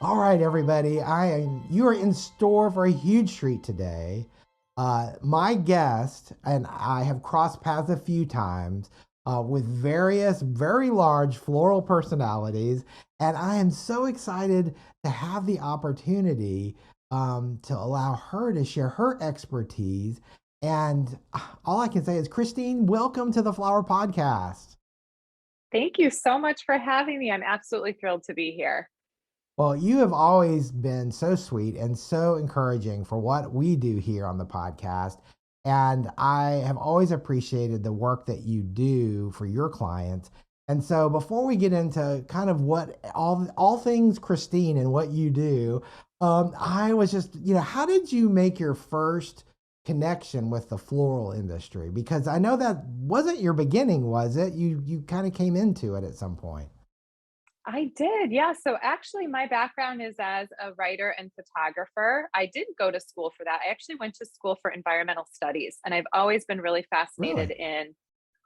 All right, everybody. You are in store for a huge treat today. My guest and I have crossed paths a few times with various very large floral personalities, and I am so excited to have the opportunity to allow her to share her expertise. And all I can say is, Christine, welcome to the Flower Podcast. Thank you so much for having me. I'm absolutely thrilled to be here. Well, you have always been so sweet and so encouraging for what we do here on the podcast. And I have always appreciated the work that you do for your clients. And so before we get into kind of what all things Christine and what you do, I was just, how did you make your first connection with the floral industry? Because I know that wasn't your beginning, was it? You kind of came into it at some point. I did, yeah. So actually, my background is as a writer and photographer. I didn't go to school for that. I actually went to school for environmental studies, and I've always been really fascinated Really? in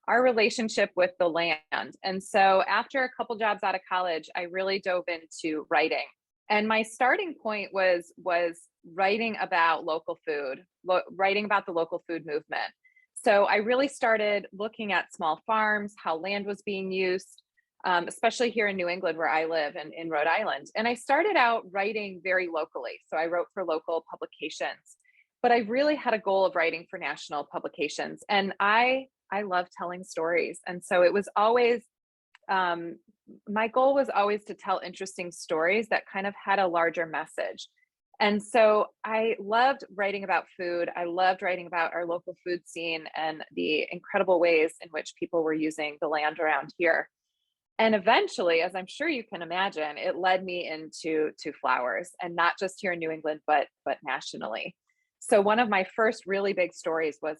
our relationship with the land. And so after a couple jobs out of college, I really dove into writing. And my starting point was writing about local food, writing about the local food movement. So I really started looking at small farms, how land was being used, especially here in New England, where I live and in Rhode Island. And I started out writing very locally. So I wrote for local publications, but I really had a goal of writing for national publications. And I love telling stories. And so it was always, my goal was always to tell interesting stories that kind of had a larger message. And so I loved writing about food. I loved writing about our local food scene and the incredible ways in which people were using the land around here. And eventually, as I'm sure you can imagine, it led me into flowers, and not just here in New England, but nationally. So one of my first really big stories was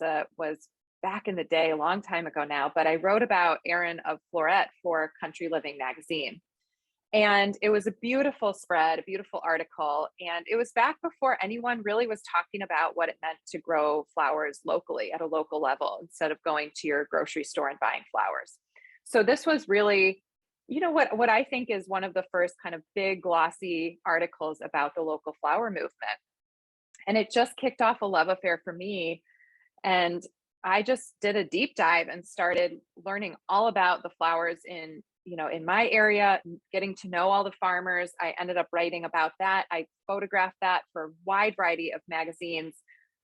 back in the day, a long time ago now, but I wrote about Erin of Floret for Country Living magazine. And it was a beautiful spread, a beautiful article. And it was back before anyone really was talking about what it meant to grow flowers locally at a local level instead of going to your grocery store and buying flowers. So this was really, what I think is one of the first kind of big glossy articles about the local flower movement. And it just kicked off a love affair for me. And I just did a deep dive and started learning all about the flowers in my area, getting to know all the farmers. I ended up writing about that. I photographed that for a wide variety of magazines.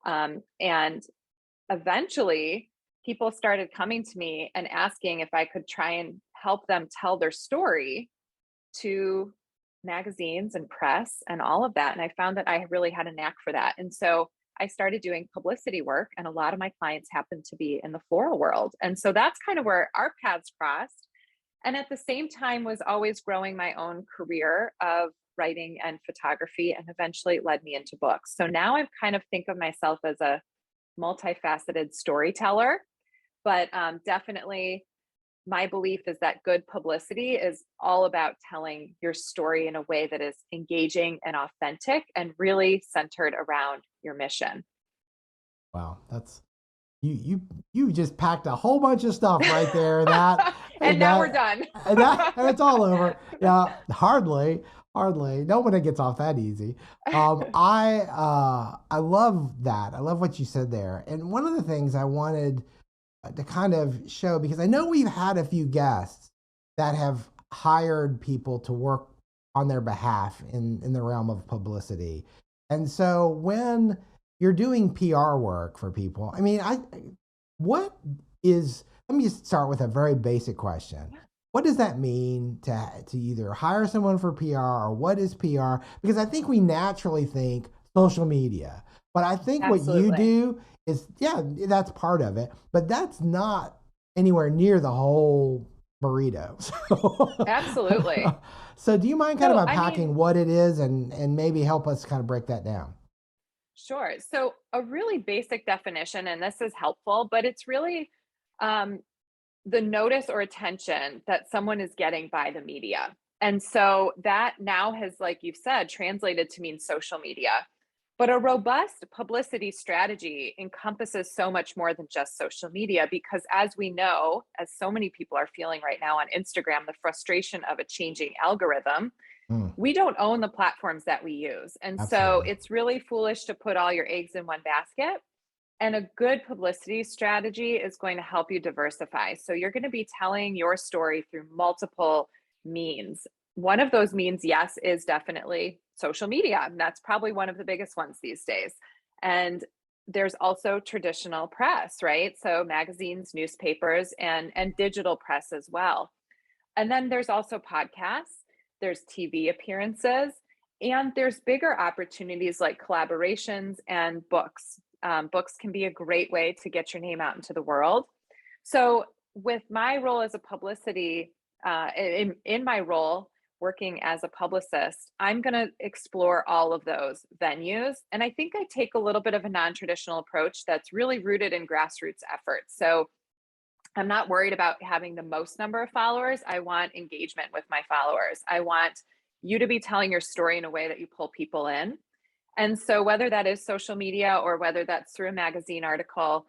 And eventually people started coming to me and asking if I could try and help them tell their story to magazines and press and all of that. And I found that I really had a knack for that. And so I started doing publicity work, and a lot of my clients happened to be in the floral world. And so that's kind of where our paths crossed. And at the same time was always growing my own career of writing and photography, and eventually it led me into books. So now I kind of think of myself as a multifaceted storyteller, but definitely my belief is that good publicity is all about telling your story in a way that is engaging and authentic and really centered around your mission. Wow, that's you just packed a whole bunch of stuff right there. That And and now we're that done. and it's all over. Yeah, hardly. Nobody gets off that easy. I love that. I love what you said there. And one of the things I wanted to kind of show, because I know we've had a few guests that have hired people to work on their behalf in the realm of publicity. And so when you're doing PR work for people, I mean, what is, let me just start with a very basic question. What does that mean to either hire someone for PR, or what is PR? Because I think we naturally think social media, but I think what you Absolutely. do is, yeah, that's part of it, but that's not anywhere near the whole burrito. Absolutely. So do you mind kind of So, I mean, unpacking what it is, and maybe help us kind of break that down? sure. So, a really basic definition, and this is helpful, but it's really um, the notice or attention that someone is getting by the media. And so that now has, like you've said, translated to mean social media. But a robust publicity strategy encompasses so much more than just social media, because as we know, as so many people are feeling right now on Instagram, the frustration of a changing algorithm, Mm, We don't own the platforms that we use. And so absolutely. it's really foolish to put all your eggs in one basket. And a good publicity strategy is going to help you diversify. So you're going to be telling your story through multiple means. One of those means, yes, is definitely social media. That's probably one of the biggest ones these days. And there's also traditional press, right? So magazines, newspapers, and digital press as well. And then there's also podcasts, there's TV appearances, and there's bigger opportunities like collaborations and books. Books can be a great way to get your name out into the world. So, with my role as a publicity, in my role working as a publicist, I'm going to explore all of those venues. And I think I take a little bit of a non traditional approach that's really rooted in grassroots efforts. So, I'm not worried about having the most number of followers. I want engagement with my followers. I want you to be telling your story in a way that you pull people in. And so, whether that is social media or whether that's through a magazine article,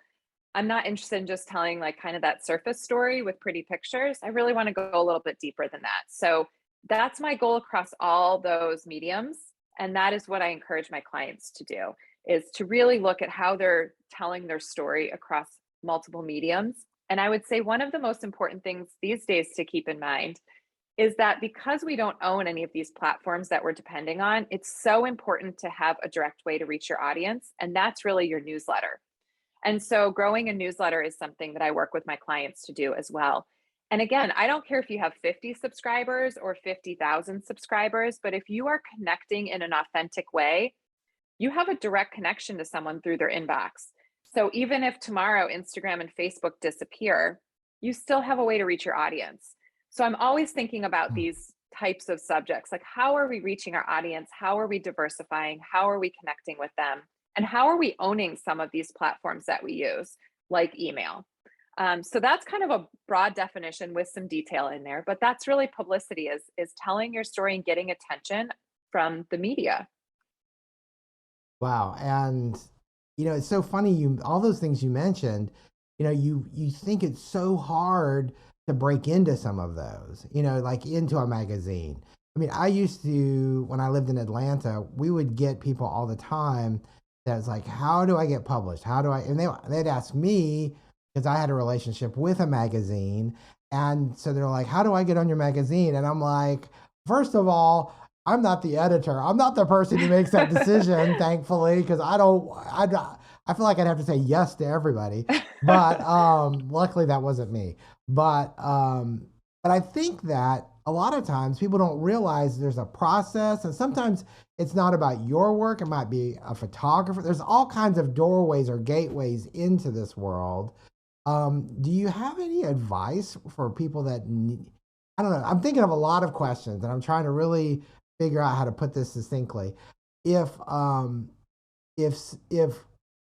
I'm not interested in just telling like kind of that surface story with pretty pictures. I really want to go a little bit deeper than that. So, that's my goal across all those mediums. And that is what I encourage my clients to do is to really look at how they're telling their story across multiple mediums. And I would say one of the most important things these days to keep in mind is that because we don't own any of these platforms that we're depending on, it's so important to have a direct way to reach your audience. And that's really your newsletter. And so growing a newsletter is something that I work with my clients to do as well. And again, I don't care if you have 50 subscribers or 50,000 subscribers, but if you are connecting in an authentic way, you have a direct connection to someone through their inbox. So even if tomorrow Instagram and Facebook disappear, you still have a way to reach your audience. So I'm always thinking about Mm. these types of subjects like how are we reaching our audience? How are we diversifying? How are we connecting with them? And how are we owning some of these platforms that we use, like email? So that's kind of a broad definition with some detail in there, but that's really publicity is telling your story and getting attention from the media. Wow. And it's so funny you all those things you mentioned, you think it's so hard to break into some of those, like into a magazine. I mean, I used to when I lived in Atlanta, we would get people all the time that's like, how do I get published? How do I and they'd ask me because I had a relationship with a magazine. And so they're like, how do I get on your magazine? And I'm like, first of all, I'm not the editor. I'm not the person who makes that decision, thankfully, because I feel like I'd have to say yes to everybody. But luckily that wasn't me. But I think that a lot of times people don't realize there's a process, and sometimes it's not about your work. It might be a photographer. There's all kinds of doorways or gateways into this world. Do you have any advice for people that need, I don't know. I'm thinking of a lot of questions and I'm trying to really figure out how to put this succinctly. If if if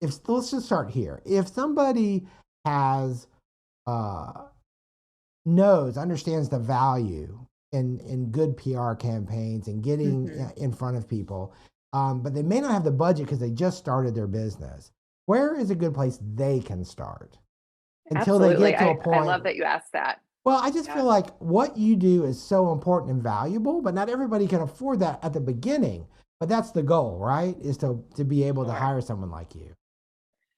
if let's just start here. If somebody has uh understands the value in good PR campaigns and getting Mhm. in front of people, but they may not have the budget because they just started their business. Where is a good place they can start until they Absolutely. get to a I point? love that you asked that. Well, I just Yeah. feel like what you do is so important and valuable, but not everybody can afford that at the beginning. But that's the goal, right? Is to be able to Sure. hire someone like you.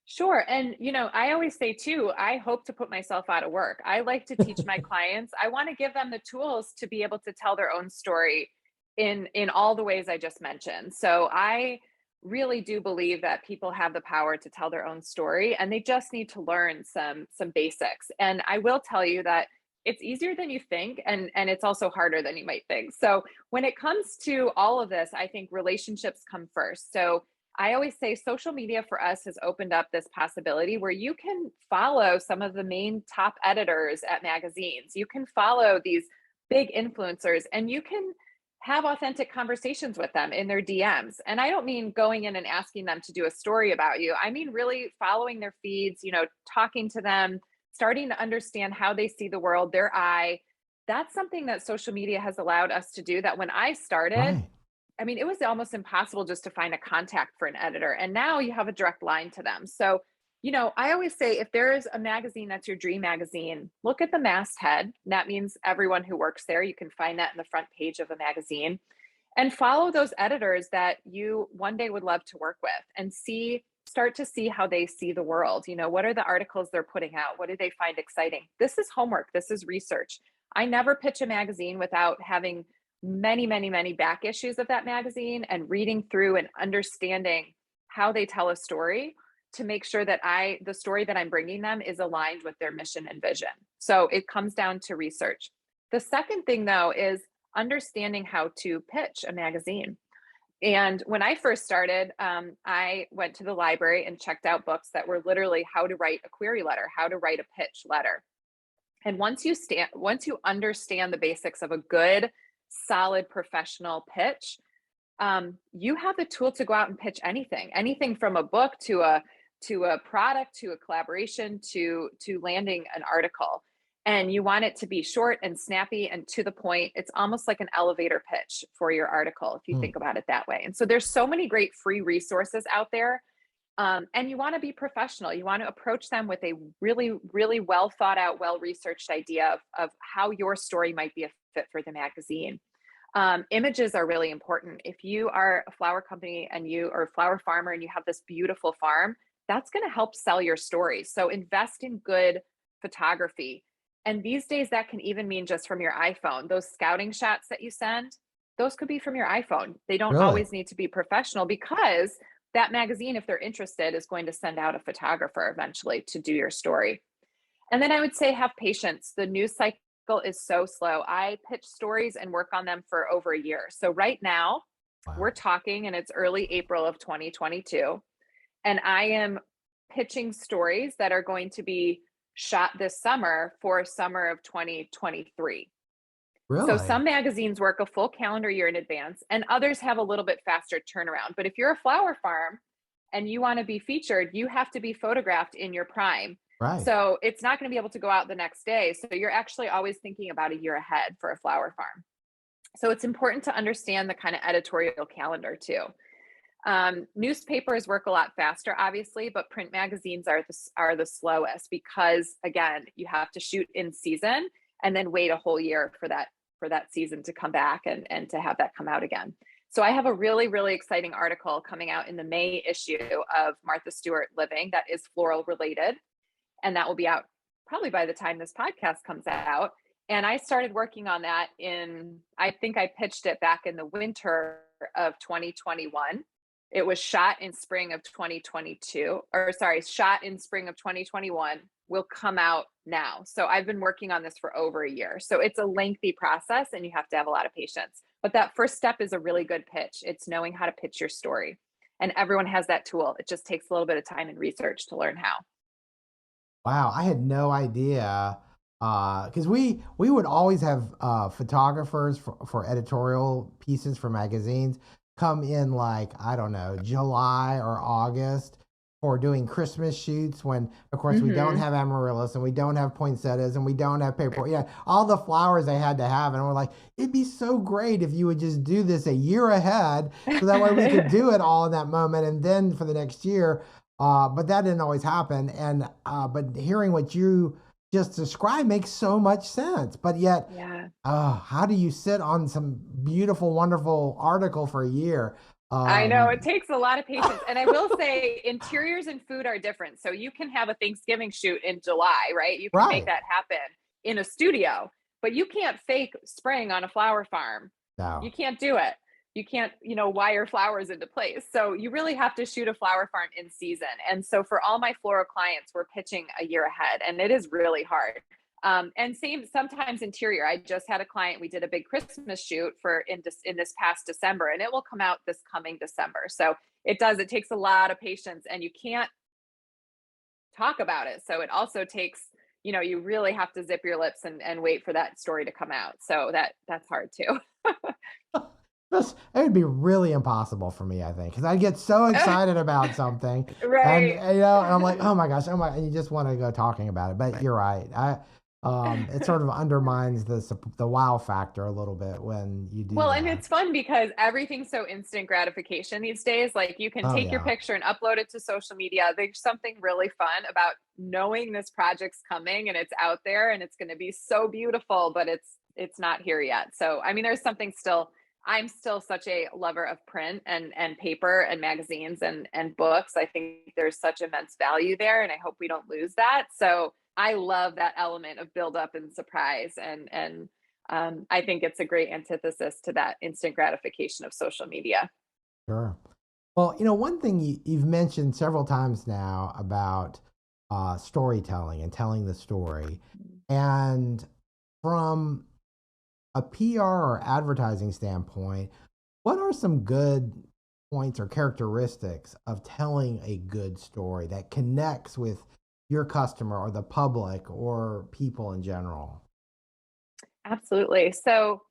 Sure. And, I always say too, I hope to put myself out of work. I like to teach my clients. I want to give them the tools to be able to tell their own story in all the ways I just mentioned. So I really do believe that people have the power to tell their own story and they just need to learn some basics. And I will tell you that it's easier than you think and it's also harder than you might think. So when it comes to all of this, I think relationships come first. So I always say social media for us has opened up this possibility where you can follow some of the main top editors at magazines. You can follow these big influencers and you can have authentic conversations with them in their DMs. And I don't mean going in and asking them to do a story about you. I mean really following their feeds, talking to them, starting to understand how they see the world, their eye. That's something that social media has allowed us to do that when I started, Right. I mean, it was almost impossible just to find a contact for an editor. And now you have a direct line to them. So, I always say if there is a magazine that's your dream magazine, look at the masthead. That means everyone who works there. You can find that in the front page of a magazine. And follow those editors that you one day would love to work with, and start to see how they see the world. What are the articles they're putting out? What do they find exciting? This is homework. This is research. I never pitch a magazine without having many, many, many back issues of that magazine and reading through and understanding how they tell a story to make sure that the story that I'm bringing them is aligned with their mission and vision. So it comes down to research. The second thing, though, is understanding how to pitch a magazine. And when I first started, I went to the library and checked out books that were literally how to write a query letter, how to write a pitch letter. And once you understand the basics of a good, solid, professional pitch, you have the tool to go out and pitch anything from a book to a product, to a collaboration, to landing an article. And you want it to be short and snappy and to the point. It's almost like an elevator pitch for your article, if you think about it that way. And so there's so many great free resources out there. And you want to be professional. You want to approach them with a really, really well thought out, well-researched idea of how your story might be a fit for the magazine. Images are really important. If you are a flower company or a flower farmer and you have this beautiful farm, that's going to help sell your story. So invest in good photography. And these days that can even mean just from your iPhone. Those scouting shots that you send, those could be from your iPhone. They don't Really? always need to be professional, because that magazine, if they're interested, is going to send out a photographer eventually to do your story. And then I would say have patience. The news cycle is so slow. I pitch stories and work on them for over a year. So right now, Wow. we're talking and it's early April of 2022. And I am pitching stories that are going to be shot this summer for summer of 2023. Really? So some magazines work a full calendar year in advance and others have a little bit faster turnaround. But if you're a flower farm and you want to be featured, you have to be photographed in your prime. Right. So it's not going to be able to go out the next day. So you're actually always thinking about a year ahead for a flower farm. So it's important to understand the kind of editorial calendar too. Newspapers work a lot faster, obviously, but print magazines are the slowest, because again, you have to shoot in season and then wait a whole year for that season to come back and to have that come out again. So I have a really, really exciting article coming out in the May issue of Martha Stewart Living that is floral related. And that will be out probably by the time this podcast comes out. And I started working on that I think I pitched it back in the winter of 2021. It was shot in spring of 2022, shot in spring of 2021, will come out now. So I've been working on this for over a year. So it's a lengthy process and you have to have a lot of patience. But that first step is a really good pitch. It's knowing how to pitch your story. And everyone has that tool. It just takes a little bit of time and research to learn how. Wow, I had no idea. Because we would always have photographers for editorial pieces for magazines come in, like, I don't know, July or August, for doing Christmas shoots, when of course we don't have amaryllis and we don't have poinsettias and we don't have paper. Yeah, all the flowers they had to have. And we're like, it'd be so great if you would just do this a year ahead, so that way we could do it all in that moment and then for the next year. But that didn't always happen. And but hearing what you just described makes so much sense. But yet, Yeah. how do you sit on some beautiful, wonderful article for a year? I know it takes a lot of patience. And I will say interiors and food are different. So you can have a Thanksgiving shoot in July, right? You can make that happen in a studio, but you can't fake spring on a flower farm. No. You can't do it. You can't, wire flowers into place. So you really have to shoot a flower farm in season. And so for all my floral clients, we're pitching a year ahead, and it is really hard. And sometimes interior. I just had a client, we did a big Christmas shoot in this past December, and it will come out this coming December. So it takes a lot of patience, and you can't talk about it. So it also takes, you really have to zip your lips and wait for that story to come out. So that's hard too. It would be really impossible for me, I think, because I get so excited about something, right? And I'm like, oh my gosh, and you just want to go talking about it. But you're right. It sort of undermines the wow factor a little bit when you do. Well, that. And it's fun because everything's so instant gratification these days. Like you can take your picture and upload it to social media. There's something really fun about knowing this project's coming and it's out there and it's going to be so beautiful, but it's not here yet. So, I mean, there's something still I'm still such a lover of print and paper and magazines and books. I think there's such immense value there, and I hope we don't lose that. So I love that element of build up and surprise, and I think it's a great antithesis to that instant gratification of social media. Sure. Well, one thing you've mentioned several times now about storytelling and telling the story. And from a PR or advertising standpoint, what are some good points or characteristics of telling a good story that connects with your customer or the public or people in general? Absolutely. So,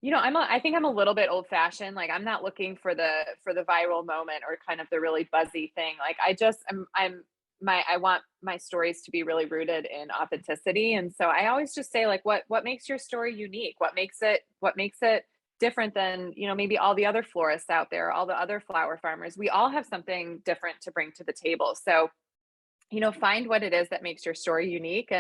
I think I'm a little bit old fashioned. Like I'm not looking for the viral moment or kind of the really buzzy thing. Like I want my stories to be really rooted in authenticity. And so I always just say like what makes your story unique? What makes it different than, maybe all the other florists out there, all the other flower farmers. We all have something different to bring to the table. So find what it is that makes your story unique,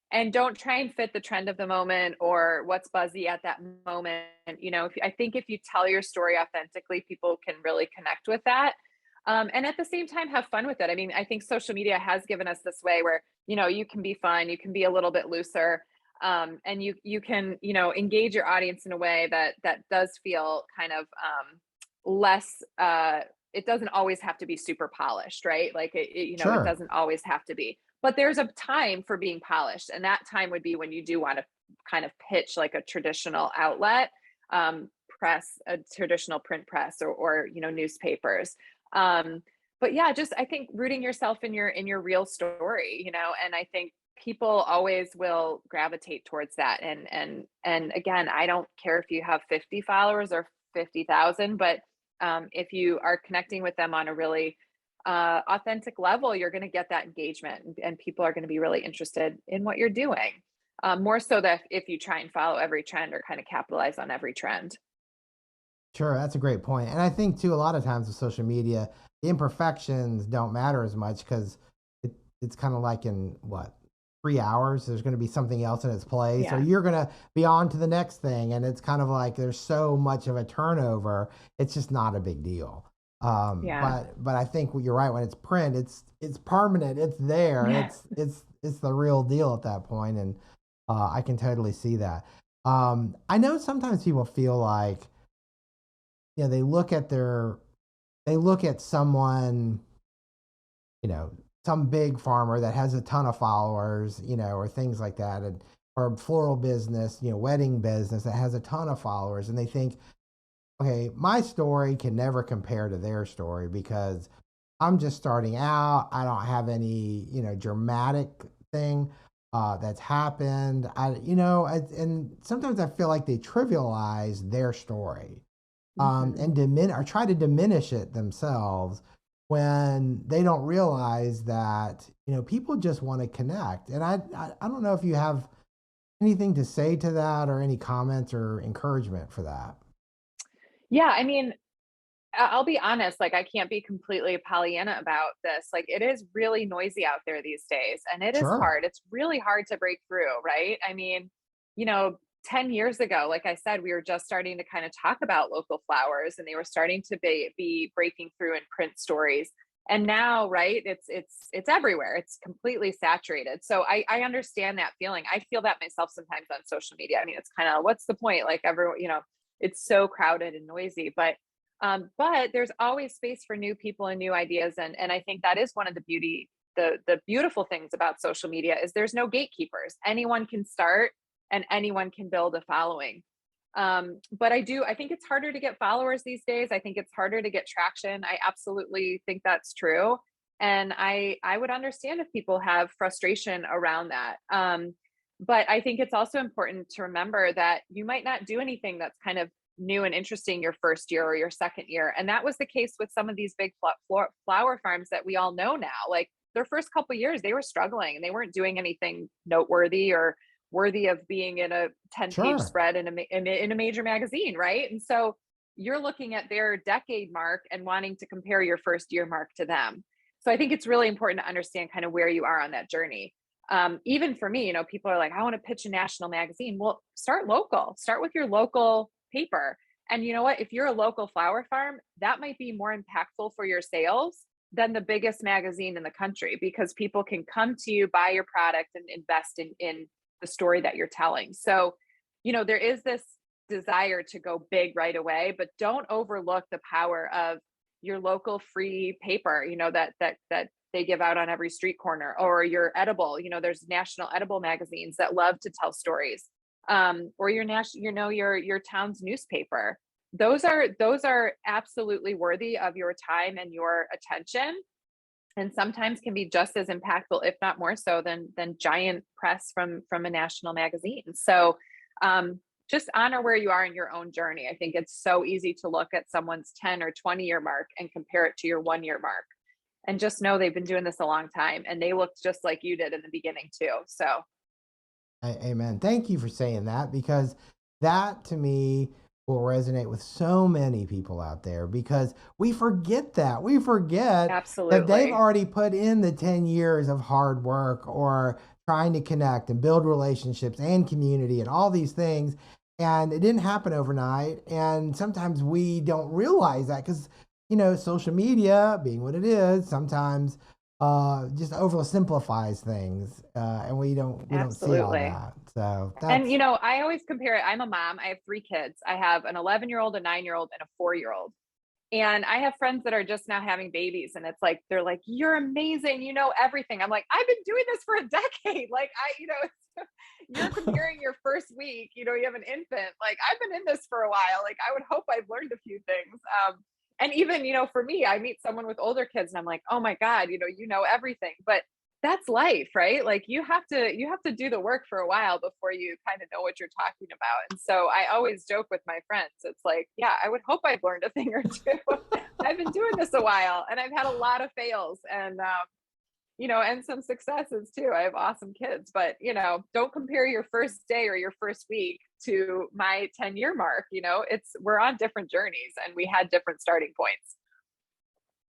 and don't try and fit the trend of the moment or what's buzzy at that moment. I think if you tell your story authentically, people can really connect with that. And at the same time, have fun with it. I mean, I think social media has given us this way where, you can be fun, you can be a little bit looser, and you can, engage your audience in a way that does feel kind of less it doesn't always have to be super polished, right? Like it Sure. doesn't always have to be. But there's a time for being polished, and that time would be when you do want to kind of pitch like a traditional outlet, press, a traditional print press, or newspapers. Um, but yeah, just I think rooting yourself in your real story, and I think people always will gravitate towards that. And again, I don't care if you have 50 followers or 50,000, but if you are connecting with them on a really authentic level, you're going to get that engagement, and people are going to be really interested in what you're doing. More so that if you try and follow every trend or kind of capitalize on every trend. Sure, that's a great point. And I think too, a lot of times with social media, the imperfections don't matter as much because it's kind of like in what, 3 hours, there's going to be something else in its place, or Yeah. you're going to be on to the next thing. And it's kind of like there's so much of a turnover, it's just not a big deal. Yeah. But I think you're right. When it's print, it's permanent. It's there. Yeah. It's the real deal at that point, and I can totally see that. I know sometimes people feel like they look at someone, you know, some big farmer that has a ton of followers, or things like that, and or floral business, wedding business that has a ton of followers, and they think, okay, my story can never compare to their story because I'm just starting out. I don't have any, dramatic thing that's happened. And sometimes I feel like they trivialize their story, Hmm. and or try to diminish it themselves when they don't realize that people just want to connect. And I don't know if you have anything to say to that or any comments or encouragement for that. Yeah. I mean, I'll be honest, like I can't be completely Pollyanna about this. Like it is really noisy out there these days, and it is Sure. hard. It's really hard to break through, right? I mean, you know, 10 years ago, like I said, we were just starting to kind of talk about local flowers, and they were starting to be breaking through in print stories. And now, right, it's everywhere. It's completely saturated. So I understand that feeling. I feel that myself sometimes on social media. I mean, it's kind of what's the point? Like everyone, it's so crowded and noisy, but there's always space for new people and new ideas, and I think that is one of the beautiful things about social media is there's no gatekeepers. Anyone can start and anyone can build a following. But I think it's harder to get followers these days. I think it's harder to get traction. I absolutely think that's true, and I would understand if people have frustration around that. But I think it's also important to remember that you might not do anything that's kind of new and interesting your first year or your second year. And that was the case with some of these big flower farms that we all know now. Like their first couple of years, they were struggling and they weren't doing anything noteworthy or worthy of being in a 10-page Sure. spread in a major magazine, right? And so you're looking at their decade mark and wanting to compare your first year mark to them. So I think it's really important to understand kind of where you are on that journey. Even for me, people are like, I want to pitch a national magazine. Well, start local, start with your local paper And you know what? If you're a local flower farm, that might be more impactful for your sales than the biggest magazine in the country, because people can come to you, buy your product, and invest in the story that you're telling. So, there is this desire to go big right away, but don't overlook the power of your local free paper, that they give out on every street corner, or your edible. There's national edible magazines that love to tell stories, or your national, your town's newspaper. Those are absolutely worthy of your time and your attention, and sometimes can be just as impactful, if not more so, than giant press from a national magazine. So, just honor where you are in your own journey. I think it's so easy to look at someone's 10 or 20-year mark and compare it to your 1-year mark, and just know they've been doing this a long time, and they looked just like you did in the beginning too. So, Amen. Thank you for saying that, because that to me will resonate with so many people out there, because we forget that. We forget that they've absolutely. already put in the 10 years of hard work, or trying to connect and build relationships and community and all these things. And it didn't happen overnight. And sometimes we don't realize that, because, social media being what it is, sometimes just oversimplifies things, and we don't see all Absolutely. that. So And, that's I always compare it. I'm a mom. I have 3 kids. I have an 11-year-old, a 9-year-old, and a 4-year-old. And I have friends that are just now having babies, and it's like, they're like, "You're amazing. You know everything." I'm like, "I've been doing this for a decade." Like, you're comparing your first week, you have an infant. Like, I've been in this for a while. Like, I would hope I've learned a few things. And even, for me, I meet someone with older kids and I'm like, "Oh my God, you know everything." But that's life, right? Like, you have to do the work for a while before you kind of know what you're talking about. And so I always joke with my friends. It's like, yeah, I would hope I've learned a thing or two. I've been doing this a while, and I've had a lot of fails, and some successes too. I have awesome kids, but don't compare your first day or your first week to my 10-year mark. We're on different journeys, and we had different starting points.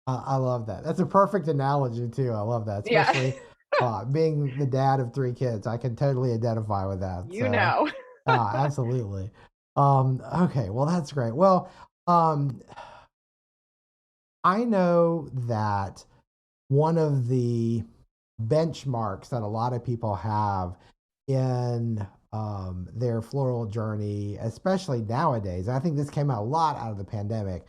I love that. That's a perfect analogy too. I love that, Yeah. especially being the dad of 3 kids. I can totally identify with that. you So, know. absolutely. Okay, well, that's great. Well, um, I know that one of the benchmarks that a lot of people have in their floral journey, especially nowadays, I think this came out a lot out of the pandemic,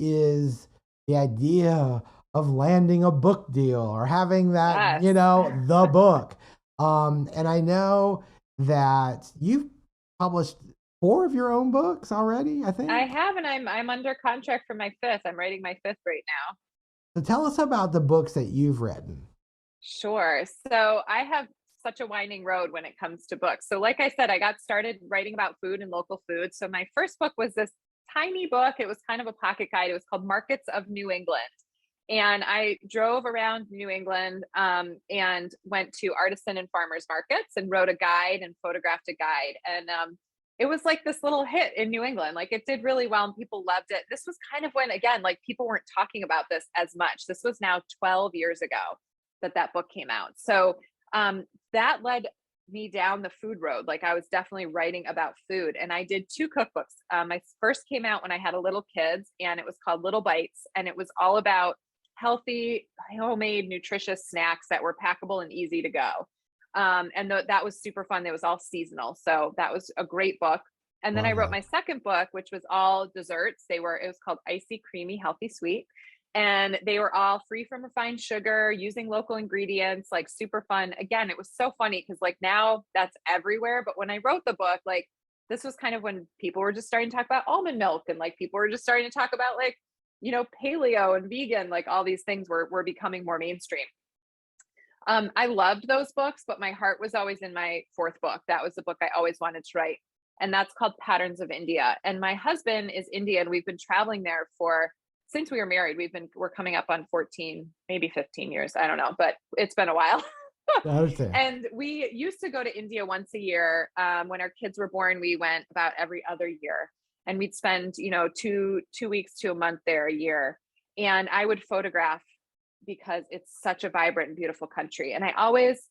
is the idea of landing a book deal, or having that, Yes. the book. And I know that you've published 4 of your own books already, I I think. have, and I'm under contract for my fifth. I'm writing my fifth right now. So tell us about the books that you've written. Sure. So I have such a winding road when it comes to books. So, like I said, I got started writing about food and local food. So my first book was this tiny book. It was kind of a pocket guide. It was called Markets of New England. And I drove around New England, and went to artisan and farmers markets and wrote a guide and photographed a guide. And it was like this little hit in New England. Like, it did really well and people loved it. This was kind of when, again, like, people weren't talking about this as much. This was now 12 years ago that book came out. So, that led me down the food road. Like, I was definitely writing about food, and I did 2 cookbooks. My first came out when I had a little kids, and it was called Little Bites, and it was all about healthy, homemade, nutritious snacks that were packable and easy to go. That was super fun. It was all seasonal, so that was a great book. And then I Love wrote that. my second book, which was all desserts. It was called Icy, Creamy, Healthy, Sweet. And they were all free from refined sugar, using local ingredients, like, super fun. Again, it was so funny because, like, now that's everywhere. But when I wrote the book, like, this was kind of when people were just starting to talk about almond milk, and, like, people were just starting to talk about, like, paleo and vegan, like, all these things were becoming more mainstream. I loved those books, but my heart was always in my fourth book. That was the book I always wanted to write. And that's called Patterns of India. And my husband is Indian. We've been traveling there since we were married. We're coming up on 14, maybe 15 years. I don't know, but it's been a while. I understand. And we used to go to India once a year. When our kids were born, we went about every other year, and we'd spend, 2 weeks to a month there a year. And I would photograph, because it's such a vibrant and beautiful country. And I always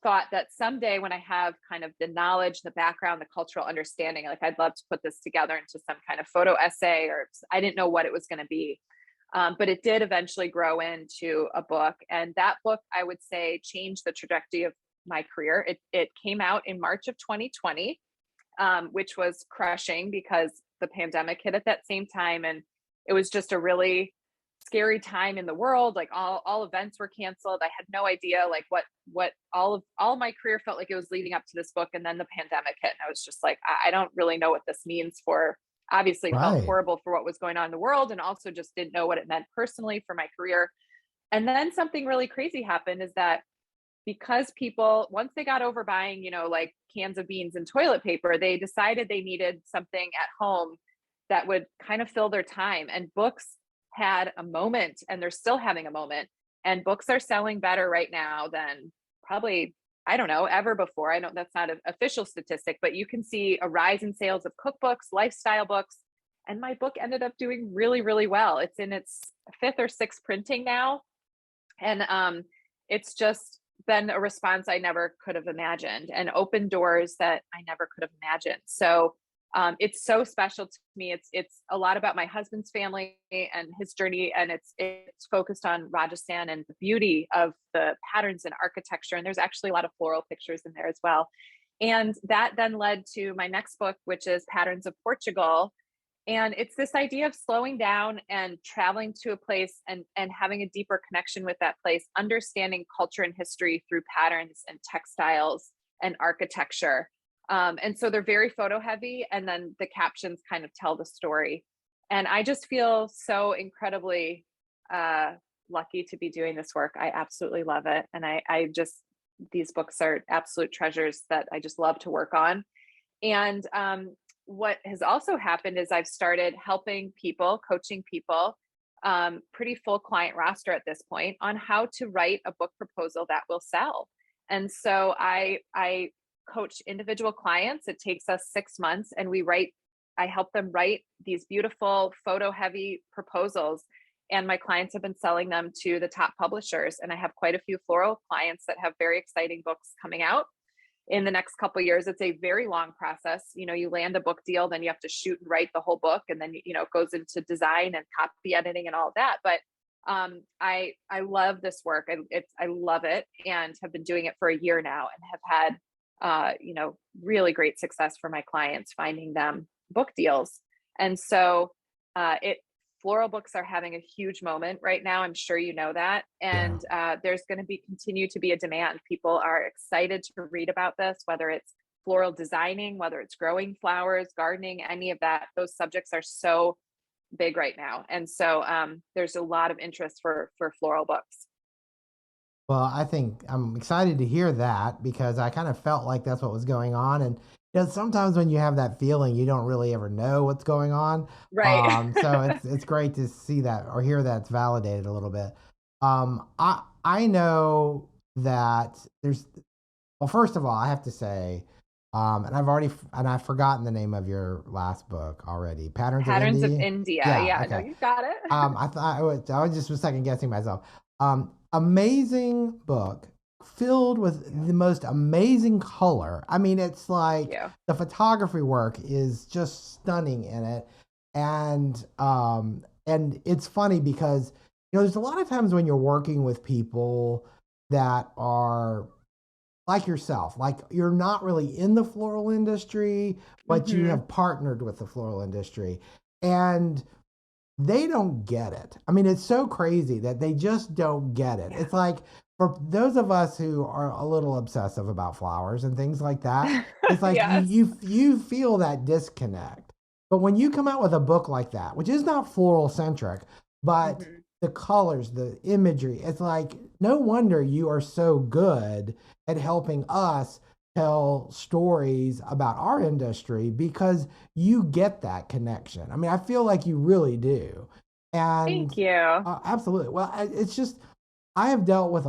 thought that someday when I have kind of the knowledge, the background, the cultural understanding, like I'd love to put this together into some kind of photo essay, or I didn't know what it was going to be. But it did eventually grow into a book. And that book, I would say, changed the trajectory of my career. It came out in March of 2020, which was crushing because the pandemic hit at that same time. And it was just a really scary time in the world. Like all events were canceled. I had no idea like what all my career felt like it was leading up to this book. And then the pandemic hit. And I was just like, I don't really know what this means for, obviously felt Right. horrible for what was going on in the world, and also just didn't know what it meant personally for my career. And then something really crazy happened is that because people, once they got over buying, like cans of beans and toilet paper, they decided they needed something at home that would kind of fill their time. And books had a moment, and they're still having a moment. And books are selling better right now than probably, I don't know, ever before. I know that's not an official statistic, but you can see a rise in sales of cookbooks, lifestyle books. And my book ended up doing really, really well. It's in its fifth or sixth printing now. And it's just been a response I never could have imagined, and opened doors that I never could have imagined. So it's so special to me. It's a lot about my husband's family and his journey, and it's focused on Rajasthan and the beauty of the patterns and architecture. And there's actually a lot of floral pictures in there as well. And that then led to my next book, which is Patterns of Portugal. And it's this idea of slowing down and traveling to a place and having a deeper connection with that place, understanding culture and history through patterns and textiles and architecture. And so they're very photo heavy, and then the captions kind of tell the story. And I just feel so incredibly lucky to be doing this work. I absolutely love it. And I just, these books are absolute treasures that I just love to work on. And what has also happened is I've started helping people, coaching people, pretty full client roster at this point, on how to write a book proposal that will sell. And so I coach individual clients. It takes us 6 months, and I help them write these beautiful photo heavy proposals. And my clients have been selling them to the top publishers. And I have quite a few floral clients that have very exciting books coming out in the next couple of years. It's a very long process. You land a book deal, then you have to shoot and write the whole book. And then, it goes into design and copy editing and all of that. But I love this work. I love it, and have been doing it for a year now, and have had, really great success for my clients finding them book deals. And so floral books are having a huge moment right now. I'm sure you know that. Yeah. And there's going to continue to be a demand. People are excited to read about this, whether it's floral designing, whether it's growing flowers, gardening, any of that. Those subjects are so big right now. And so there's a lot of interest for floral books. Well, I think I'm excited to hear that because I kind of felt like that's what was going on. And sometimes when you have that feeling, you don't really ever know what's going on. Right. So it's great to see that or hear that it's validated a little bit. I know that there's, well, first of all, I have to say, and I've forgotten the name of your last book already. Patterns of Patterns of India. India. Yeah. Yeah, no, Okay. you got it. I was just was second guessing myself. Amazing book filled with the most amazing color. I mean, it's Thank like you. the photography work is just stunning in it. And it's funny because there's a lot of times when you're working with people that are like yourself, like you're not really in the floral industry, but you Hmm. have partnered with the floral industry. And they don't get it. I mean, it's so crazy that they just don't get it. Yeah. It's like for those of us who are a little obsessive about flowers and things like that, it's like Yes. you feel that disconnect. But when you come out with a book like that, which is not floral centric, but Hmm. the colors, the imagery, it's like no wonder you are so good at helping us tell stories about our industry because you get that connection. I mean, I feel like you really do. And Thank you. absolutely. Well, it's just, I have dealt with,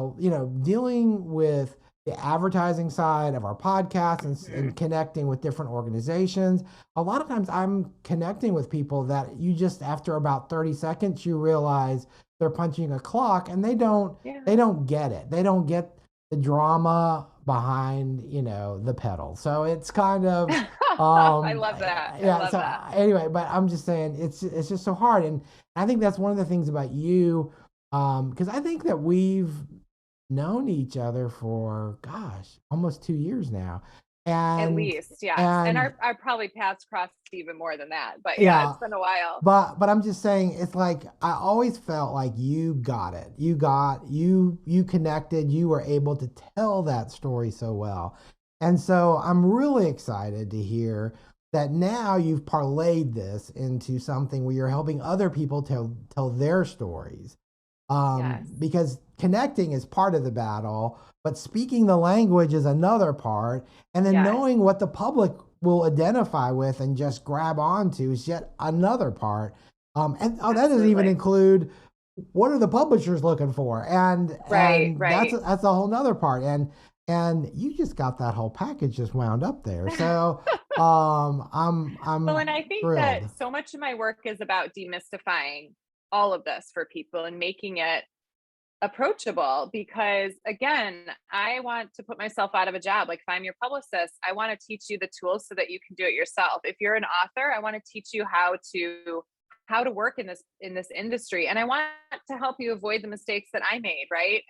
dealing with the advertising side of our podcast and Hmm. connecting with different organizations. A lot of times I'm connecting with people that you just, after about 30 seconds, you realize they're punching a clock and they don't Yeah. they don't get it. They don't get the drama behind, the pedal. So it's kind of, I love that. I yeah. love So that. anyway, but I'm just saying it's just so hard. And I think that's one of the things about you, because I think that we've known each other for, gosh, almost 2 years now. At And, least, yes. And and our probably paths crossed even more than that. But yeah, yeah, it's been a while. but I'm just saying, it's like I always felt like you got it. You connected. You were able to tell that story so well, and so I'm really excited to hear that now you've parlayed this into something where you're helping other people tell their stories. Yes. Because connecting is part of the battle, but speaking the language is another part, and then Yes. knowing what the public will identify with and just grab onto is yet another part. And that doesn't even Absolutely. include what are the publishers looking for, and Right, that's right. that's a whole nother part. And you just got that whole package just wound up there. So Well, I'm and I think thrilled. that so much of my work is about demystifying all of this for people and making it approachable because again, I want to put myself out of a job. Like if I'm your publicist, I want to teach you the tools so that you can do it yourself. If you're an author, I want to teach you how to work in this industry. And I want to help you avoid the mistakes that I made, right?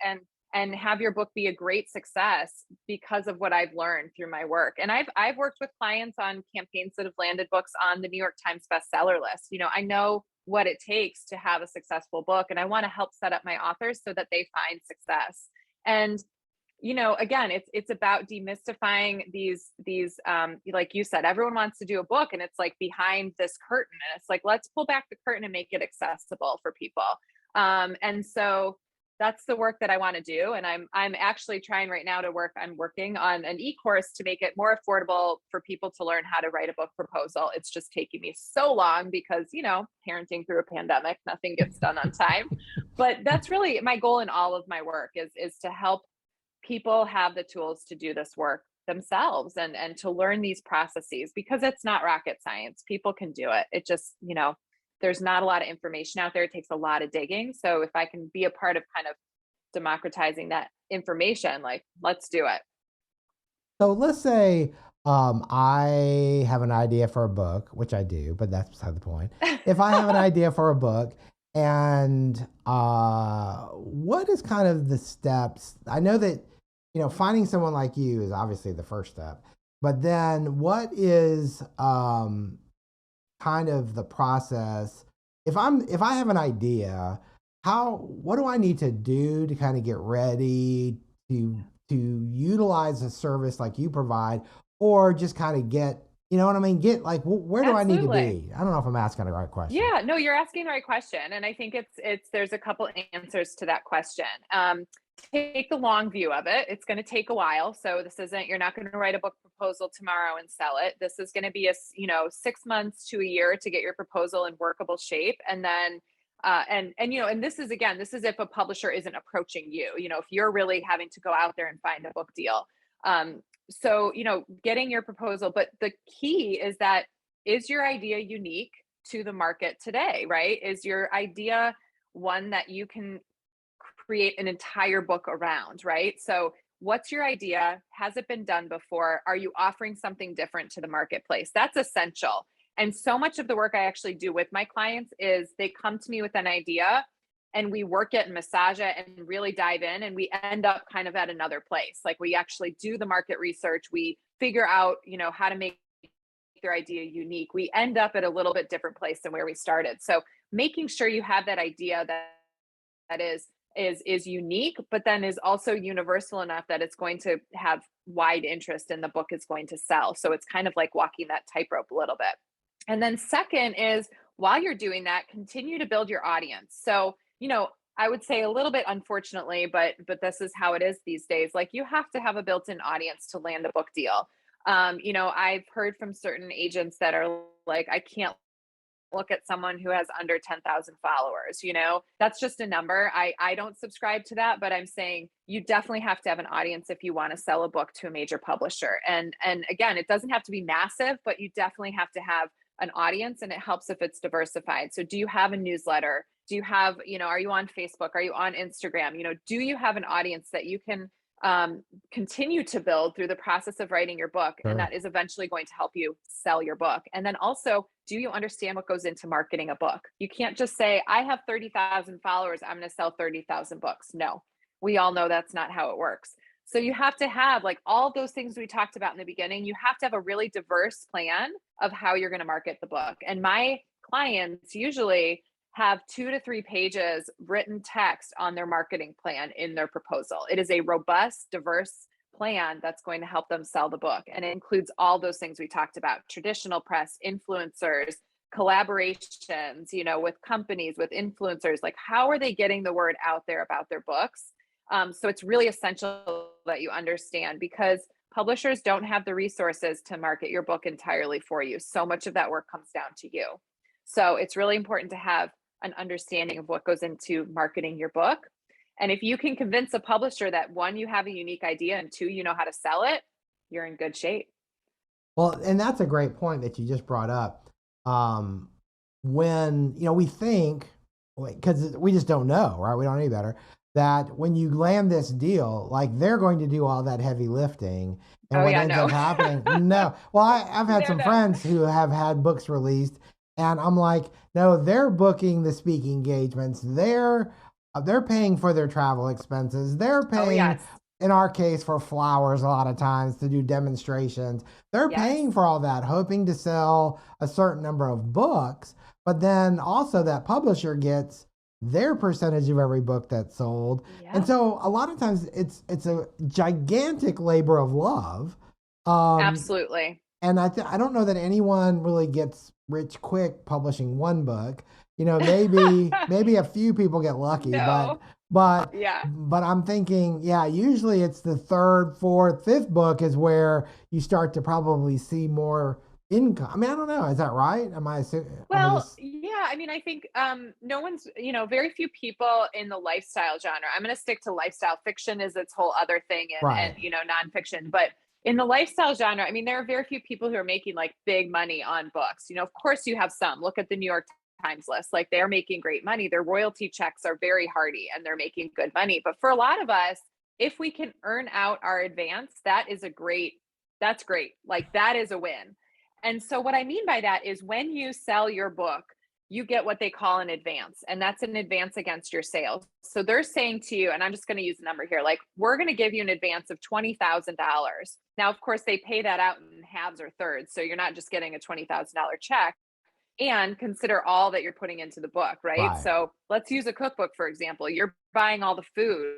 And have your book be a great success because of what I've learned through my work. And I've worked with clients on campaigns that have landed books on the New York Times bestseller list. I know what it takes to have a successful book, and I want to help set up my authors so that they find success. And again, it's about demystifying these like you said, everyone wants to do a book and it's like behind this curtain, and it's like, let's pull back the curtain and make it accessible for people. And so that's the work that I want to do. And I'm actually trying right now I'm working on an e-course to make it more affordable for people to learn how to write a book proposal. It's just taking me so long because, parenting through a pandemic, nothing gets done on time. But that's really my goal in all of my work is to help people have the tools to do this work themselves and to learn these processes because it's not rocket science. People can do it. It just, there's not a lot of information out there. It takes a lot of digging. So if I can be a part of kind of democratizing that information, like let's do it. So let's say I have an idea for a book, which I do, but that's beside the point. If I have an idea for a book, and what is kind of the steps? I know that finding someone like you is obviously the first step, but then what is kind of the process? If I have an idea, what do I need to do to kind of get ready to utilize a service like you provide, or just kind of get, you know what I mean? Get like, where do I need to Absolutely. be? I don't know if I'm asking the right question. Yeah, no, you're asking the right question. And I think there's a couple answers to that question. Take the long view of it. It's going to take a while. So you're not going to write a book proposal tomorrow and sell it. This is going to be 6 months to a year to get your proposal in workable shape. And then, and this is if a publisher isn't approaching you, if you're really having to go out there and find a book deal. So, getting your proposal, but the key is your idea unique to the market today, right? Is your idea one that you can create an entire book around, right? So, what's your idea? Has it been done before? Are you offering something different to the marketplace? That's essential. And so much of the work I actually do with my clients is they come to me with an idea and we work it and massage it and really dive in, and we end up kind of at another place. Like we actually do the market research, we figure out, how to make their idea unique. We end up at a little bit different place than where we started. So making sure you have that idea that is unique, but then is also universal enough that it's going to have wide interest and the book is going to sell. So it's kind of like walking that tightrope a little bit. And then second is, while you're doing that, continue to build your audience. So, I would say a little bit unfortunately, but this is how it is these days. Like you have to have a built-in audience to land a book deal. I've heard from certain agents that are like, I can't look at someone who has under 10,000 followers. That's just a number. I don't subscribe to that, but I'm saying you definitely have to have an audience if you want to sell a book to a major publisher. And again, it doesn't have to be massive, but you definitely have to have an audience, and it helps if it's diversified. So do you have a newsletter? Do you have, are you on Facebook? Are you on Instagram? Do you have an audience that you can continue to build through the process of writing your book. And Sure. that is eventually going to help you sell your book. And then also, do you understand what goes into marketing a book? You can't just say, I have 30,000 followers, I'm going to sell 30,000 books. No, we all know that's not how it works. So you have to have like all those things we talked about in the beginning. You have to have a really diverse plan of how you're going to market the book. And my clients usually have 2 to 3 pages written text on their marketing plan in their proposal. It is a robust, diverse plan that's going to help them sell the book. And it includes all those things we talked about: traditional press, influencers, collaborations, with companies, with influencers. Like, how are they getting the word out there about their books? So it's really essential that you understand, because publishers don't have the resources to market your book entirely for you. So much of that work comes down to you. So it's really important to have an understanding of what goes into marketing your book. And if you can convince a publisher that, one, you have a unique idea, and two, you know how to sell it, you're in good shape. Well, and that's a great point that you just brought up. Um, when, we think, because we just don't know, right? We don't know any better, that when you land this deal, like they're going to do all that heavy lifting. And Oh, what yeah, ends no. up happening, no. Well, I've had No, some no. friends who have had books released, and I'm like, no, they're booking the speaking engagements. They're paying for their travel expenses. They're Oh, paying, yes. in our case, for flowers a lot of times to do demonstrations. They're Yes. paying for all that, hoping to sell a certain number of books, but then also that publisher gets their percentage of every book that's sold. And Yep. so a lot of times it's a gigantic labor of love. Um, Absolutely. and I don't know that anyone really gets rich quick publishing one book. Maybe a few people get lucky, but No. but Yeah. but I'm thinking, yeah, usually it's the third, fourth, fifth book is where you start to probably see more income. I mean, I don't know. Is that right? Am I Well, just yeah, I mean, I think no one's, very few people in the lifestyle genre. I'm going to stick to lifestyle. Fiction is its whole other thing, and right? nonfiction. But in the lifestyle genre, I mean, there are very few people who are making like big money on books. Of course, you have some. Look at the New York Times list; like, they're making great money. Their royalty checks are very hearty, and they're making good money. But for a lot of us, if we can earn out our advance, that's great. Like, that is a win. And so what I mean by that is, when you sell your book, you get what they call an advance, and that's an advance against your sales. So they're saying to you, and I'm just going to use a number here, like, we're going to give you an advance of $20,000. Now, of course, they pay that out in halves or thirds. So you're not just getting a $20,000 check, and consider all that you're putting into the book, right? Right. So let's use a cookbook, for example. You're buying all the food,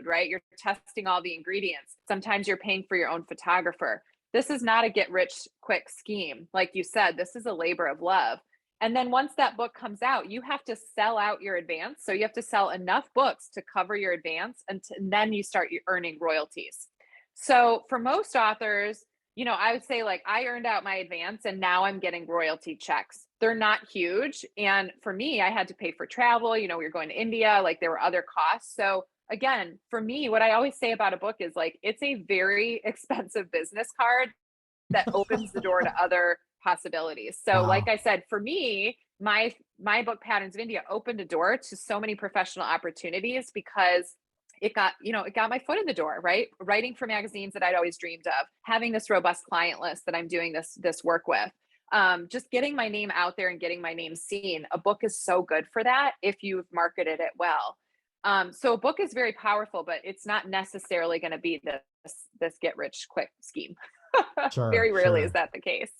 right? You're testing all the ingredients. Sometimes you're paying for your own photographer. This is not a get rich quick scheme. Like you said, this is a labor of love. And then once that book comes out, you have to sell out your advance. So you have to sell enough books to cover your advance, and then you start earning royalties. So for most authors, I would say, like, I earned out my advance and now I'm getting royalty checks. They're not huge. And for me, I had to pay for travel. We were going to India, like, there were other costs. So again, for me, what I always say about a book is, like, it's a very expensive business card that opens the door to other possibilities. So like Wow. I said, for me, my book Patterns of India opened a door to so many professional opportunities, because it got my foot in the door, right? Writing for magazines that I'd always dreamed of, having this robust client list that I'm doing this work with. Just getting my name out there and getting my name seen. A book is so good for that if you've marketed it well. So a book is very powerful, but it's not necessarily going to be this get rich quick scheme. Sure. Very rarely is Sure. that the case.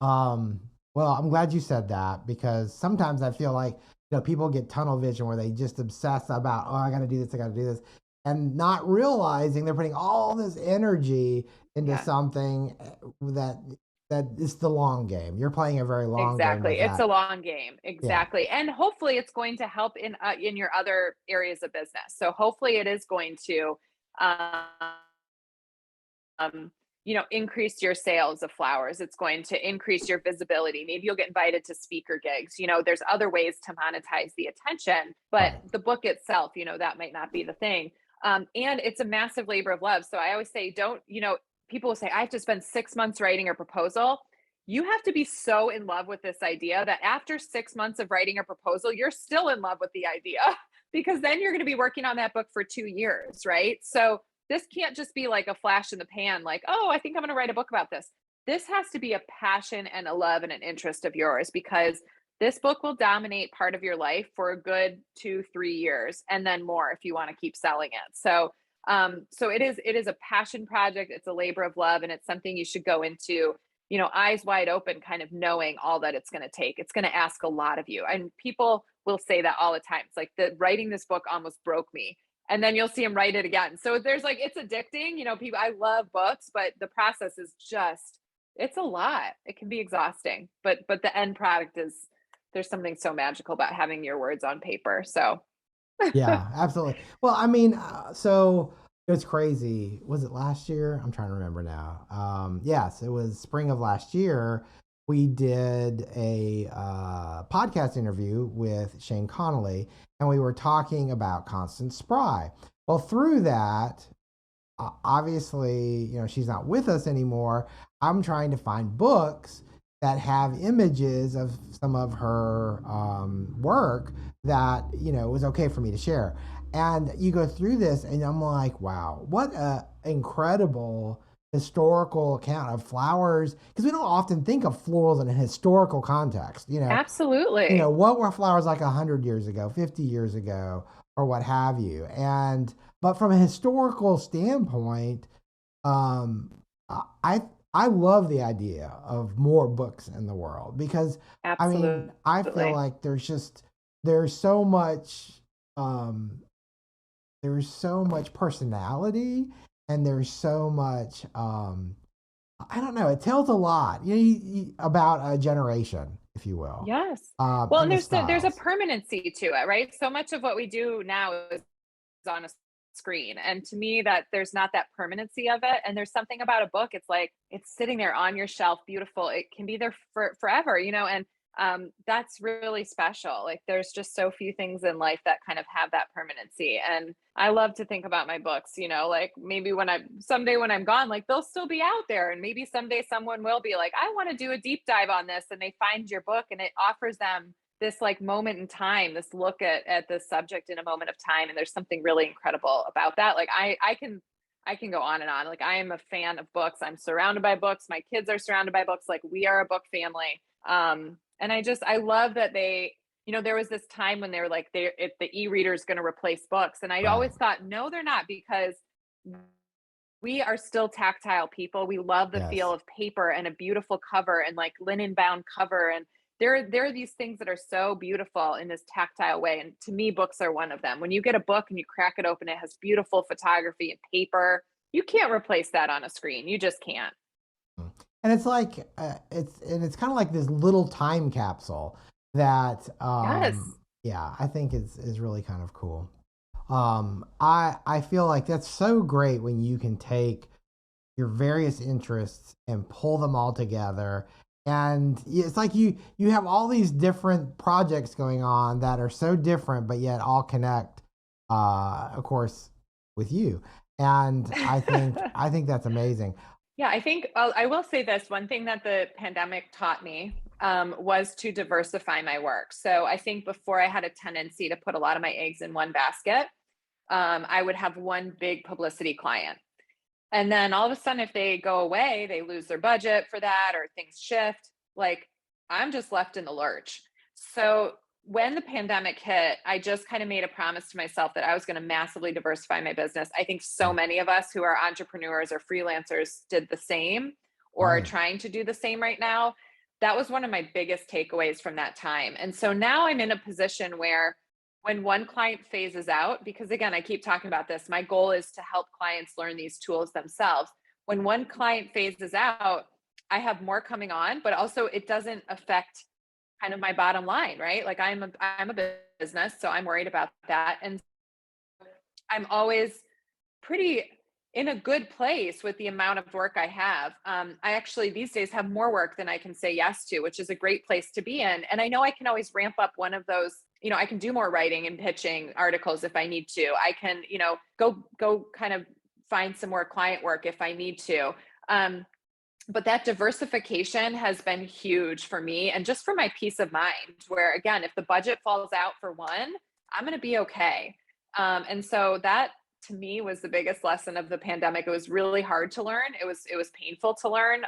Um, well, I'm glad you said that because sometimes I feel like, people get tunnel vision where they just obsess about, oh, I got to do this, I got to do this, and not realizing they're putting all this energy into Yeah, something that is the long game. You're playing a very long game exactly. with It's a that. long game. Yeah. Exactly. And hopefully it's going to help in your other areas of business. So hopefully it is going to increase your sales of flowers. It's going to increase your visibility. Maybe you'll get invited to speaker gigs. There's other ways to monetize the attention, but Right. the book itself, that might not be the thing. And it's a massive labor of love. So I always say, don't, people will say, I have to spend 6 months writing a proposal. You have to be so in love with this idea that after 6 months of writing a proposal, you're still in love with the idea, because then you're going to be working on that book for 2 years, right? So this can't just be like a flash in the pan, like, oh, I think I'm going to write a book about this. This has to be a passion and a love and an interest of yours, because this book will dominate part of your life for a good 2-3 years, and then more if you want to keep selling it. So so it is a passion project. It's a labor of love, and it's something you should go into, eyes wide open, kind of knowing all that it's going to take. It's going to ask a lot of you. And people will say that all the time. It's like, the writing this book almost broke me. And then you'll see them write it again. So there's like, it's addicting, people, I love books, but the process is just, it's a lot. It can be exhausting, but the end product is, there's something so magical about having your words on paper. So Yeah, absolutely. Well, I mean, so it was crazy. Was it last year? I'm trying to remember now. Yes, it was spring of last year. We did a podcast interview with Shane Connolly, and we were talking about Constance Spry. Well, through that, obviously, she's not with us anymore. I'm trying to find books that have images of some of her work that was okay for me to share. And you go through this, and I'm like, wow, what a incredible historical account of flowers, because we don't often think of florals in a historical context. absolutely. What were flowers like 100 years ago, 50 years ago, or what have you. And but from a historical standpoint, um I I love the idea of more books in the world, because I mean, I feel Absolutely. like there's so much um there's so much personality, and there's so much I don't know, it tells a lot, about a generation, if you will, Yes. Well, and and the there's a styles. permanency to it, right? So much of what we do now is on a screen. And to me, that there's not that permanency of it. And there's something about a book. It's like, it's sitting there on your shelf, beautiful. It can be there for forever, and that's really special. Like, there's just so few things in life that kind of have that permanency. And I love to think about my books, like maybe someday when I'm gone, like they'll still be out there. And maybe someday someone will be like, I want to do a deep dive on this. And they find your book, and it offers them this like moment in time, this look at this subject in a moment of time. And there's something really incredible about that. Like, I can go on and on. Like, I am a fan of books. I'm surrounded by books. My kids are surrounded by books. Like, we are a book family. And I love that there was this time when they were like, the e-reader is going to replace books. And I Right. always thought, no, they're not, because we are still tactile people. We love the feel Yes. of paper and a beautiful cover, and like linen bound cover. And there are these things that are so beautiful in this tactile way. And to me, books are one of them. When you get a book and you crack it open, it has beautiful photography and paper. You can't replace that on a screen. You just can't. Mm. And it's like it's kind of like this little time capsule that Yes. yeah, I think is really kind of cool. I feel like that's so great when you can take your various interests and pull them all together, and it's like you have all these different projects going on that are so different but yet all connect, of course, with you. And I think that's amazing. Yeah, I think I will say this one thing that the pandemic taught me was to diversify my work. So I think before, I had a tendency to put a lot of my eggs in one basket. I would have one big publicity client. And then all of a sudden, if they go away, they lose their budget for that, or things shift. Like, I'm just left in the lurch. So when the pandemic hit, I just kind of made a promise to myself that I was going to massively diversify my business. I think so Mm. many of us who are entrepreneurs or freelancers did the same, or are Right. trying to do the same right now. That was one of my biggest takeaways from that time. And so now I'm in a position where, when one client phases out, because again, I keep talking about this, my goal is to help clients learn these tools themselves. When one client phases out, I have more coming on, but also it doesn't affect kind of my bottom line, right? Like, I'm a business, so I'm worried about that. And I'm always pretty in a good place with the amount of work I have. I actually these days have more work than I can say yes to, which is a great place to be in. And I know I can always ramp up one of those. I can do more writing and pitching articles if I need to. I can, go kind of find some more client work if I need to. Um, but that diversification has been huge for me, and just for my peace of mind, where again, if the budget falls out for one, I'm going to be okay. And so that, to me was the biggest lesson of the pandemic. It was really hard to learn. It was painful to learn.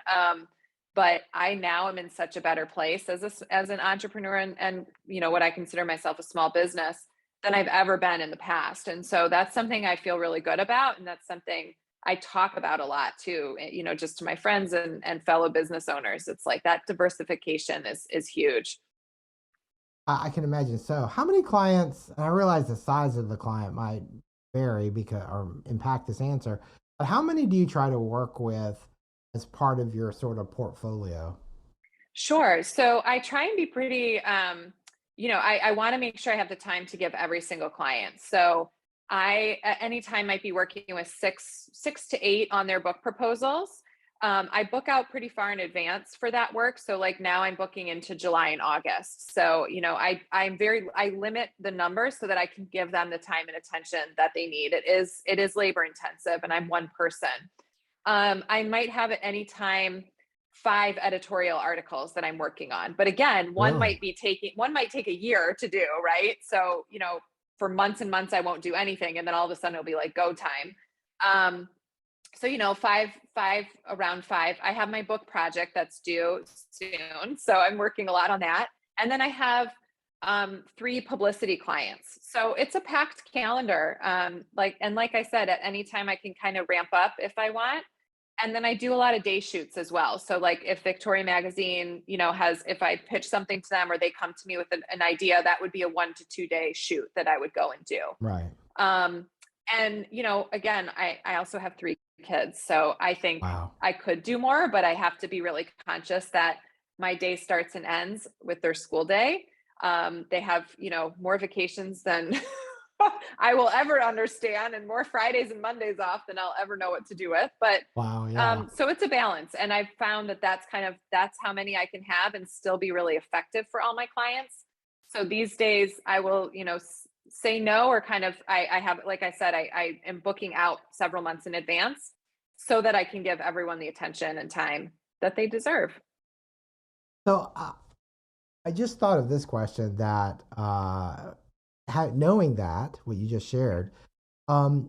But I now am in such a better place as an entrepreneur and what I consider myself a small business than I've ever been in the past. And so that's something I feel really good about, and that's something I talk about a lot too, just to my friends and fellow business owners. It's like that diversification is huge. I can imagine. So, how many clients, and I realize the size of the client might vary because or impact this answer, but how many do you try to work with as part of your sort of portfolio? Sure. So I try and be pretty, I want to make sure I have the time to give every single client. So I, at any time, might be working with six to eight on their book proposals. I book out pretty far in advance for that work. So like now I'm booking into July and August. So, I limit the numbers so that I can give them the time and attention that they need. It is labor intensive, and I'm one person. I might have at any time 5 editorial articles that I'm working on. But again, Really? one might take a year to do, right? So, for months and months, I won't do anything. And then all of a sudden it'll be like go time. Um, so, around five. I have my book project that's due soon. So I'm working a lot on that. And then I have 3 publicity clients. So it's a packed calendar. Like I said, at any time I can kind of ramp up if I want. And then I do a lot of day shoots as well. So like if Victoria Magazine, if I pitch something to them or they come to me with an idea, that would be a 1 to 2 day shoot that I would go and do. Right. Um, and again, I also have 3 kids. So I think Wow. I could do more, but I have to be really conscious that my day starts and ends with their school day. They have, more vacations than I will ever understand, and more Fridays and Mondays off than I'll ever know what to do with. But Wow. Yeah. so it's a balance. And I've found that that's how many I can have and still be really effective for all my clients. So these days I will, say no, or kind of, I have, like I said, I am booking out several months in advance so that I can give everyone the attention and time that they deserve. So, I just thought of this question that, knowing that, what you just shared,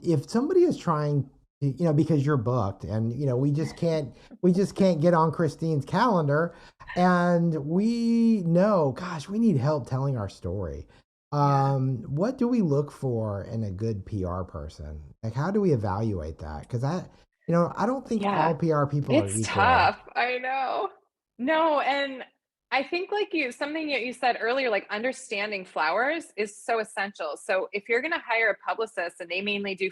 if somebody is trying to, because you're booked and, we just can't get on Christine's calendar and we know, gosh, we need help telling our story. Yeah. What do we look for in a good PR person? Like, how do we evaluate that? Because I don't think Yeah. all PR people are It's equal. tough. I know. No, and I think like something that you said earlier, like understanding flowers is so essential. So if you're going to hire a publicist and they mainly do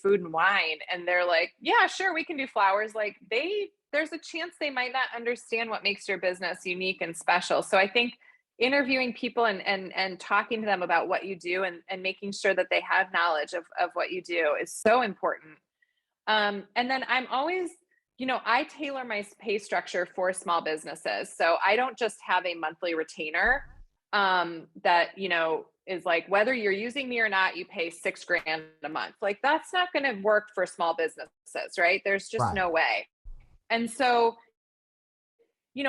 food and wine and they're like, yeah, sure, we can do flowers, like there's a chance they might not understand what makes your business unique and special. So I think interviewing people and talking to them about what you do and making sure that they have knowledge of what you do is so important. And then I'm always, I tailor my pay structure for small businesses. So I don't just have a monthly retainer that, is like, whether you're using me or not, you pay 6 grand a month. Like that's not going to work for small businesses, right? There's just Right. no way. And so,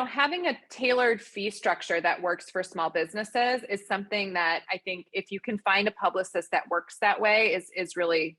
having a tailored fee structure that works for small businesses is something that I think if you can find a publicist that works that way is really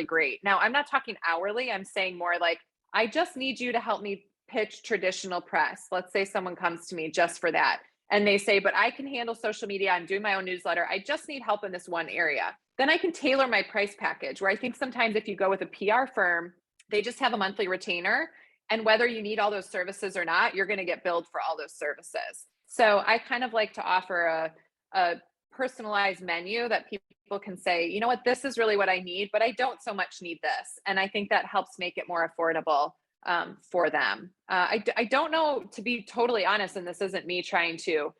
great. Now, I'm not talking hourly. I'm saying more like I just need you to help me pitch traditional press. Let's say someone comes to me just for that and they say, "But I can handle social media. I'm doing my own newsletter. I just need help in this one area." Then I can tailor my price package, where I think sometimes if you go with a PR firm, they just have a monthly retainer, and whether you need all those services or not, you're going to get billed for all those services. So I kind of like to offer a personalized menu that people can say, you know what, this is really what I need, but I don't so much need this. And I think that helps make it more affordable for them. I don't know, to be totally honest, and this isn't me trying to,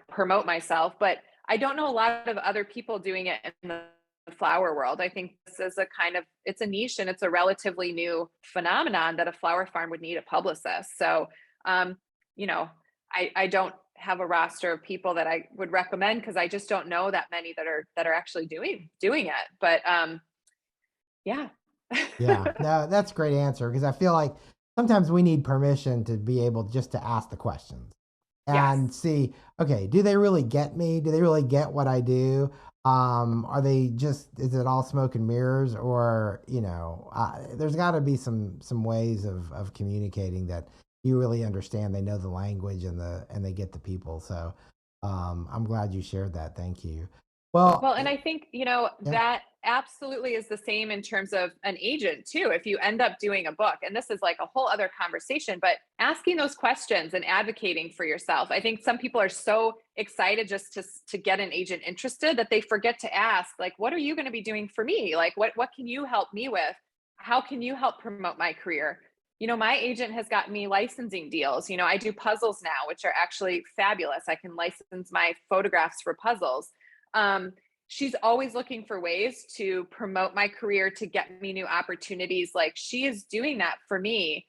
promote myself, but I don't know a lot of other people doing it in the flower world. I think this is it's a niche and it's a relatively new phenomenon that a flower farm would need a publicist. So, um, you know, I don't have a roster of people that I would recommend because I just don't know that many that are actually doing it. But yeah. Yeah, no, that's a great answer because I feel like sometimes we need permission to be able just to ask the questions. Yes. and see, okay, do they really get me? Do they really get what I do? Are they just, is it all smoke and mirrors, or, there's got to be some ways of communicating that you really understand. They know the language and they get the people. So, I'm glad you shared that. Thank you. Well, Well, and I think, yeah, that absolutely is the same in terms of an agent too. If you end up doing a book, and this is like a whole other conversation, but asking those questions and advocating for yourself. I think some people are so excited just to get an agent interested that they forget to ask, like, what are you going to be doing for me? Like, what can you help me with? How can you help promote my career? My agent has gotten me licensing deals. I do puzzles now, which are actually fabulous. I can license my photographs for puzzles. Um, she's always looking for ways to promote my career, to get me new opportunities. Like, she is doing that for me.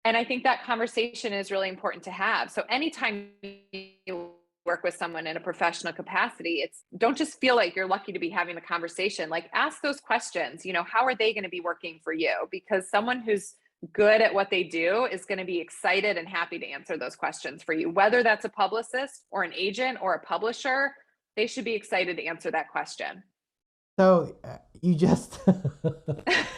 And I think that conversation is really important to have. So anytime you work with someone in a professional capacity, it's, don't just feel like you're lucky to be having the conversation. Like, ask those questions. How are they going to be working for you? Because someone who's good at what they do is going to be excited and happy to answer those questions for you, whether that's a publicist or an agent or a publisher. They should be excited to answer that question. so you just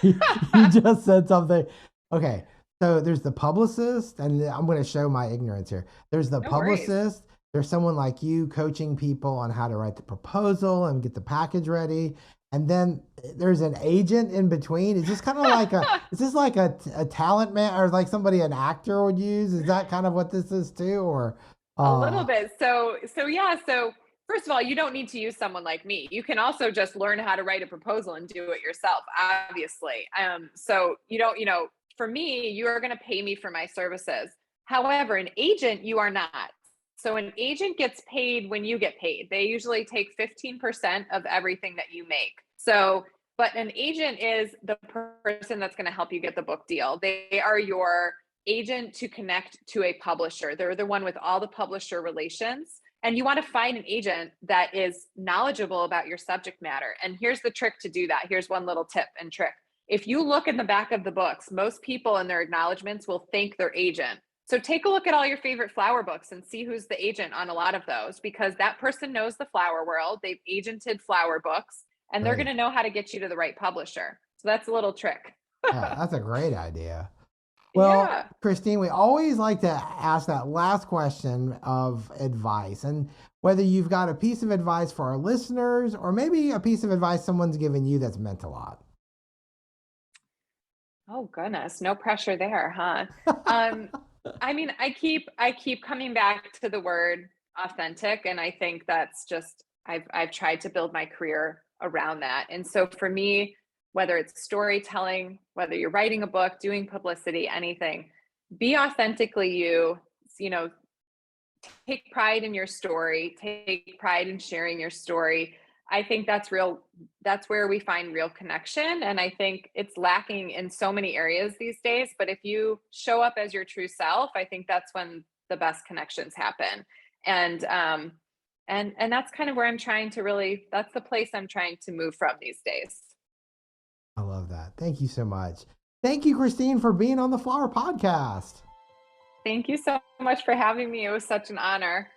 you just said something. Okay, so there's the publicist, and I'm going to show my ignorance here. There's the No worries. publicist. There's someone like you coaching people on how to write the proposal and get the package ready. And then there's an agent in between. Is this kind of like is this like a talent man, or like somebody an actor would use? Is that kind of what this is too? Or, A little uh, bit. So yeah. So first of all, you don't need to use someone like me. You can also just learn how to write a proposal and do it yourself, obviously. So you don't, for me, you are going to pay me for my services. However, an agent, you are not. So an agent gets paid when you get paid. They usually take 15% of everything that you make. So, but an agent is the person that's going to help you get the book deal. They are your agent to connect to a publisher. They're the one with all the publisher relations. And you want to find an agent that is knowledgeable about your subject matter. And here's the trick to do that. Here's one little tip and trick. If you look in the back of the books, most people in their acknowledgments will thank their agent. So take a look at all your favorite flower books and see who's the agent on a lot of those, because that person knows the flower world. They've agented flower books, and they're going great. to know how to get you to the right publisher. So that's a little trick. Yeah, that's a great idea. Well, Yeah. Christine, we always like to ask that last question of advice, and whether you've got a piece of advice for our listeners, or maybe a piece of advice someone's given you that's meant a lot. Oh goodness, no pressure there, huh? Um, I mean, I keep coming back to the word authentic, and I think that's just I've tried to build my career around that. And so for me, whether it's storytelling, whether you're writing a book, doing publicity, anything, be authentically you. You know, take pride in your story, take pride in sharing your story. I think that's where we find real connection. And I think it's lacking in so many areas these days. But if you show up as your true self, I think that's when the best connections happen. And and that's kind of where I'm trying to really, that's the place I'm trying to move from these days. I love that. Thank you so much. Thank you, Christine, for being on the Flower Podcast. Thank you so much for having me. It was such an honor.